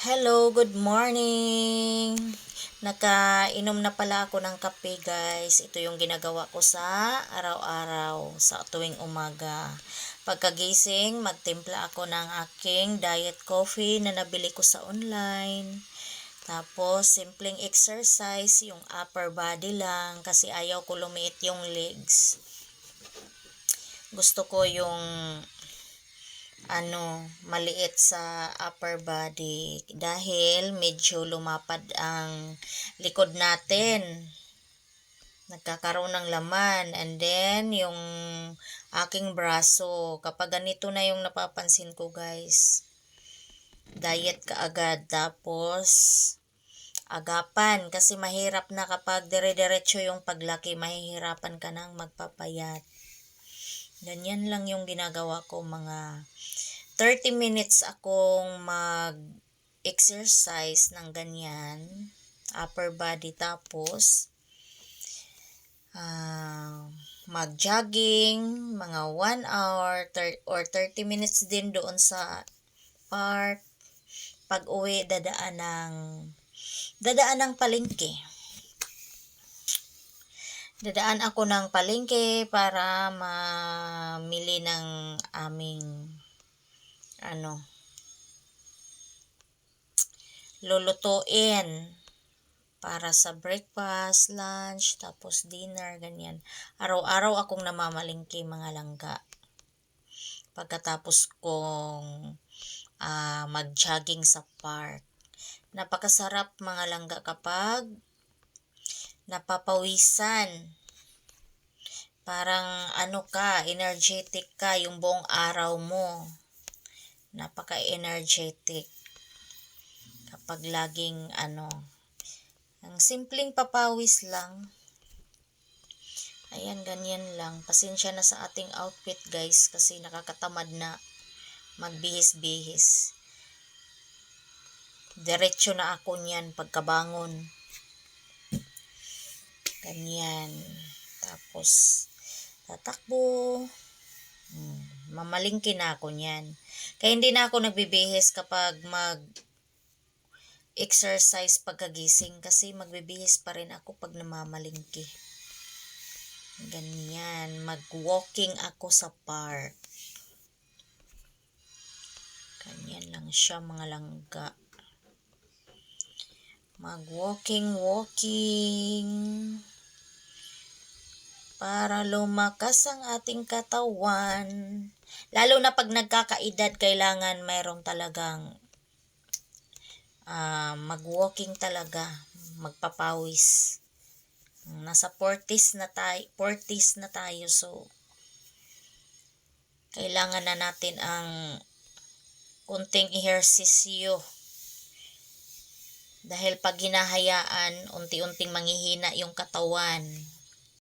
Hello, good morning! Nakainom na pala ako ng kape guys. Ito yung ginagawa ko sa araw-araw sa tuwing umaga. Pagkagising, magtimpla ako ng aking diet coffee na nabili ko sa online. Tapos, simpleng exercise, yung upper body lang kasi ayaw ko lumiit yung legs. Gusto ko yung maliit sa upper body dahil medyo lumapad ang likod natin. Nagkakaroon ng laman, and then yung aking braso, kapag ganito na yung napapansin ko guys, diet ka agad, tapos agapan kasi mahirap na kapag dire-diretso yung paglaki, mahihirapan ka nang magpapayat. Ganyan lang yung ginagawa ko, mga 30 minutes akong mag-exercise ng ganyan, upper body, tapos mag-jogging, mga 1 hour or 30 minutes din doon sa park. Pag uwi, dadaan ng palengke. Dadaan ako ng palengke para mamili ng aming lulutuin para sa breakfast, lunch, tapos dinner, ganyan. Araw-araw akong namamalengke mga langga. Pagkatapos kong mag-jogging sa park. Napakasarap mga langga kapag napapawisan. Parang energetic ka yung buong araw mo. Napaka-energetic kapag laging ang simpleng papawis lang. Ayan, ganyan lang. Pasensya na sa ating outfit guys kasi nakakatamad na magbihis-bihis. Diretso na ako niyan pagkabangon. Ganyan. Tapos tatakbo. Mamalingki na ako niyan. Kaya hindi na ako nagbibihis kapag exercise pagkagising kasi magbibihis pa rin ako pag namamalingki. Ganyan. Mag-walking ako sa park. Ganyan lang siya mga langga. Mag-walking para lumakas ang ating katawan. Lalo na pag nagkakaedad, kailangan mayroong talagang mag-walking talaga, magpapawis. Nasa 40s na tayo, so kailangan na natin ang kunting ehersisyo. Dahil pag hinahayaan, unti-unting manghihina yung katawan.